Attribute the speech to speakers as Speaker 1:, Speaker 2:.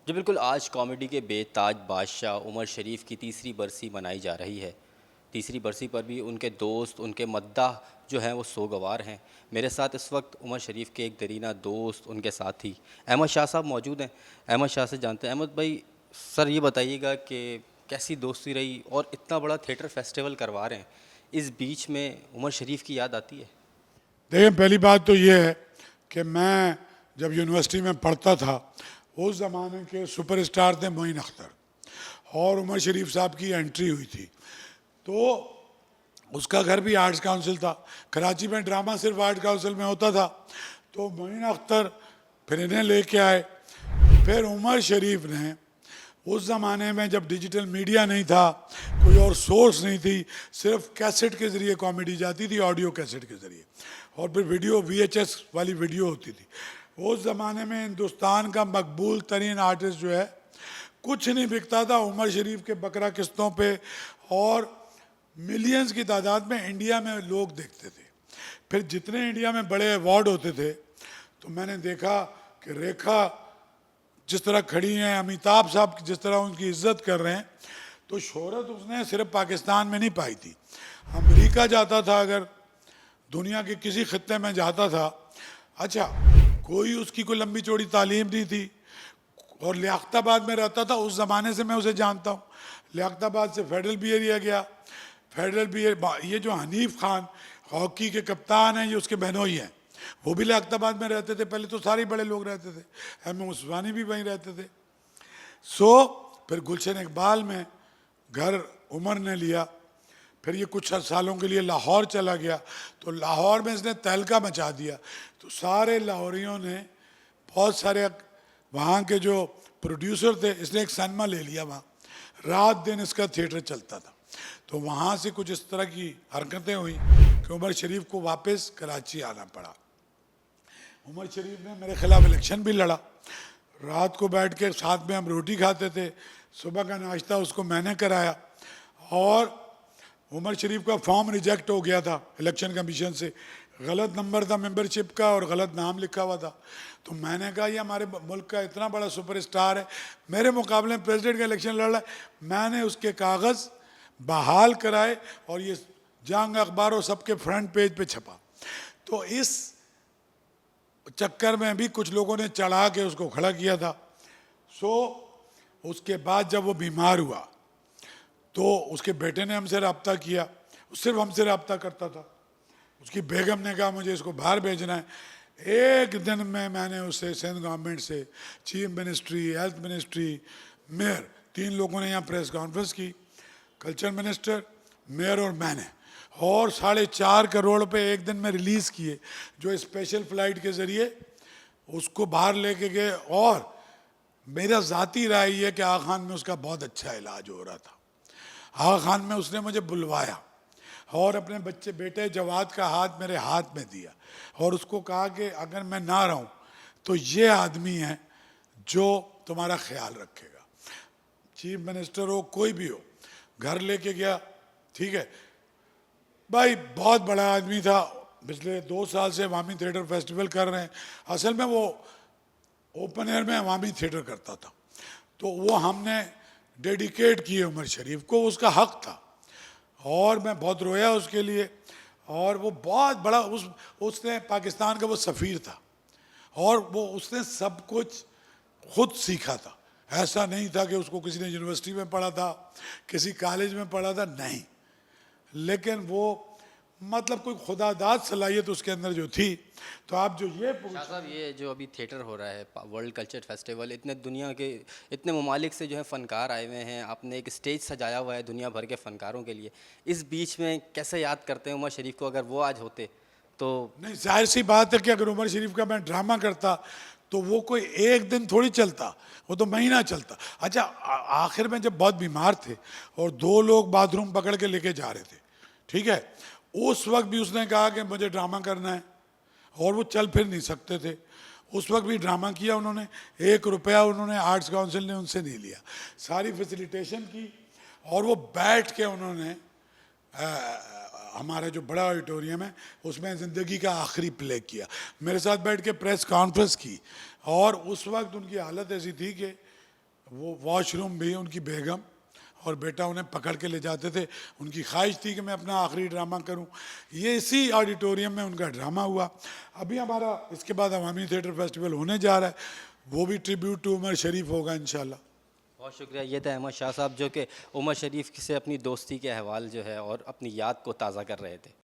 Speaker 1: जी बिल्कुल, आज कॉमेडी के बेताज बादशाह उमर शरीफ की तीसरी बरसी मनाई जा रही है। तीसरी बरसी पर भी उनके दोस्त, उनके मद्दाह जो हैं वो सोगवार हैं। मेरे साथ इस वक्त उमर शरीफ के एक दरीना दोस्त, उनके साथी अहमद शाह साहब मौजूद हैं। अहमद शाह से जानते हैं। अहमद भाई, सर ये बताइएगा कि कैसी दोस्ती रही और इतना बड़ा थिएटर फेस्टिवल करवा रहे हैं, इस बीच में उमर शरीफ की याद आती है?
Speaker 2: देखिए, पहली बात तो ये है कि मैं जब यूनिवर्सिटी में पढ़ता था, उस ज़माने के सुपरस्टार थे मोइन अख्तर, और उमर शरीफ साहब की एंट्री हुई थी। तो उसका घर भी आर्ट्स काउंसिल था। कराची में ड्रामा सिर्फ आर्ट काउंसिल में होता था। तो मोइन अख्तर फिर इन्हें लेके आए। फिर उमर शरीफ ने, उस ज़माने में जब डिजिटल मीडिया नहीं था, कोई और सोर्स नहीं थी, सिर्फ कैसेट के ज़रिए कॉमेडी जाती थी, ऑडियो कैसेट के ज़रिए, और फिर वीडियो VHS वाली वीडियो होती थी। उस ज़माने में हिंदुस्तान का मकबूल तरीन आर्टिस्ट जो है, कुछ नहीं बिकता था उमर शरीफ के बकरा किस्तों पे, और मिलियंस की तादाद में इंडिया में लोग देखते थे। फिर जितने इंडिया में बड़े अवार्ड होते थे, तो मैंने देखा कि रेखा जिस तरह खड़ी हैं, अमिताभ साहब जिस तरह उनकी इज्जत कर रहे हैं, तो शोहरत उसने सिर्फ पाकिस्तान में नहीं पाई थी। अमेरिका जाता था, अगर दुनिया के किसी खत्ते में जाता था, अच्छा कोई उसकी कोई लंबी चौड़ी तालीम नहीं थी, और लियाकताबाद में रहता था। उस ज़माने से मैं उसे जानता हूँ। लियाकताबाद से फेडरल बी एरिया गया। फेडरल बी, ये जो हनीफ खान हॉकी के कप्तान हैं, ये उसके बहनोई हैं, वो भी लियाकताबाद में रहते थे। पहले तो सारे बड़े लोग रहते थे, उस्मानी भी वहीं रहते थे। फिर गुलशन इकबाल में घर उमर ने लिया। फिर ये कुछ सालों के लिए लाहौर चला गया, तो लाहौर में इसने तहलका मचा दिया। तो सारे लाहौरियों ने, बहुत सारे वहाँ के जो प्रोड्यूसर थे, इसने एक सिनेमा ले लिया वहाँ, रात दिन इसका थिएटर चलता था। तो वहाँ से कुछ इस तरह की हरकतें हुई कि उमर शरीफ को वापस कराची आना पड़ा। उमर शरीफ ने मेरे खिलाफ इलेक्शन भी लड़ा। रात को बैठ के साथ में हम रोटी खाते थे, सुबह का नाश्ता उसको मैंने कराया, और उमर शरीफ का फॉर्म रिजेक्ट हो गया था इलेक्शन कमीशन से। गलत नंबर था मेंबरशिप का और गलत नाम लिखा हुआ था। तो मैंने कहा, ये हमारे मुल्क का इतना बड़ा सुपरस्टार है, मेरे मुकाबले में प्रेसिडेंट का इलेक्शन लड़ रहा है। मैंने उसके कागज़ बहाल कराए, और ये जंग अखबार और सबके फ्रंट पेज पे छपा। तो इस चक्कर में भी कुछ लोगों ने चढ़ा के उसको खड़ा किया था। उसके बाद जब वो बीमार हुआ, तो उसके बेटे ने हमसे रब्ता किया। सिर्फ हमसे रब्ता करता था। उसकी बेगम ने कहा, मुझे इसको बाहर भेजना है। एक दिन में मैंने उससे, सिंध गवर्नमेंट से, chief ministry, health ministry, mayor, 3 लोगों ने यहाँ प्रेस कॉन्फ्रेंस की, कल्चर मिनिस्टर, मेयर और मैंने, और 4.5 करोड़ रुपए एक दिन में रिलीज़ किए, जो स्पेशल फ्लाइट के ज़रिए उसको बाहर लेके गए। और मेरा ज़ाती राय ये कि आगा खान में उसका बहुत अच्छा इलाज हो रहा था। आगा खान में उसने मुझे बुलवाया और अपने बेटे जवाद का हाथ मेरे हाथ में दिया, और उसको कहा कि अगर मैं ना रहूं तो ये आदमी है जो तुम्हारा ख्याल रखेगा। चीफ मिनिस्टर हो, कोई भी हो, घर लेके गया। ठीक है भाई, बहुत बड़ा आदमी था। पिछले 2 साल से अवामी थिएटर फेस्टिवल कर रहे हैं। असल में वो ओपन एयर में अवामी थिएटर करता था, तो वो हमने डेडिकेट किए उमर शरीफ को, उसका हक था, और मैं बहुत रोया उसके लिए। और वो बहुत बड़ा, उसने पाकिस्तान का वो सफ़ीर था, और वो उसने सब कुछ खुद सीखा था। ऐसा नहीं था कि उसको किसी ने यूनिवर्सिटी में पढ़ा था, किसी कॉलेज में पढ़ा था, नहीं। लेकिन वो मतलब कोई खुदादाद सलाहियत उसके अंदर जो थी। तो आप जो ये
Speaker 1: शाह साहब, ये जो अभी थिएटर हो रहा है, वर्ल्ड कल्चर फेस्टिवल, इतने दुनिया के, इतने ममालिक से जो है फ़नकार आए हुए हैं, आपने एक स्टेज सजाया हुआ है दुनिया भर के फ़नकारों के लिए, इस बीच में कैसे याद करते हैं उमर शरीफ को? अगर वो आज होते तो।
Speaker 2: नहीं, जाहिर सी बात है कि अगर उमर शरीफ का मैं ड्रामा करता तो वो कोई एक दिन थोड़ी चलता, वो तो महीना चलता। अच्छा, आखिर में जब बहुत बीमार थे और 2 लोग बाथरूम पकड़ के लेके जा रहे थे, ठीक है, उस वक्त भी उसने कहा कि मुझे ड्रामा करना है, और वो चल फिर नहीं सकते थे। उस वक्त भी ड्रामा किया उन्होंने। 1 रुपया उन्होंने आर्ट्स काउंसिल ने उनसे नहीं लिया, सारी फैसिलिटेशन की, और वो बैठ के उन्होंने हमारा जो बड़ा ऑडिटोरियम है उसमें ज़िंदगी का आखिरी प्ले किया, मेरे साथ बैठ के प्रेस कॉन्फ्रेंस की। और उस वक्त उनकी हालत ऐसी थी कि वो वॉशरूम भी उनकी बेगम और बेटा उन्हें पकड़ के ले जाते थे। उनकी ख्वाहिश थी कि मैं अपना आखिरी ड्रामा करूं। ये इसी ऑडिटोरियम में उनका ड्रामा हुआ। अभी हमारा इसके बाद अवामी थिएटर फेस्टिवल होने जा रहा है, वो भी ट्रिब्यूट टू उमर शरीफ होगा इंशाल्लाह।
Speaker 1: बहुत शुक्रिया। ये थे अहमद शाह साहब जो कि उमर शरीफ से अपनी दोस्ती के अहवाल जो है और अपनी याद को ताज़ा कर रहे थे।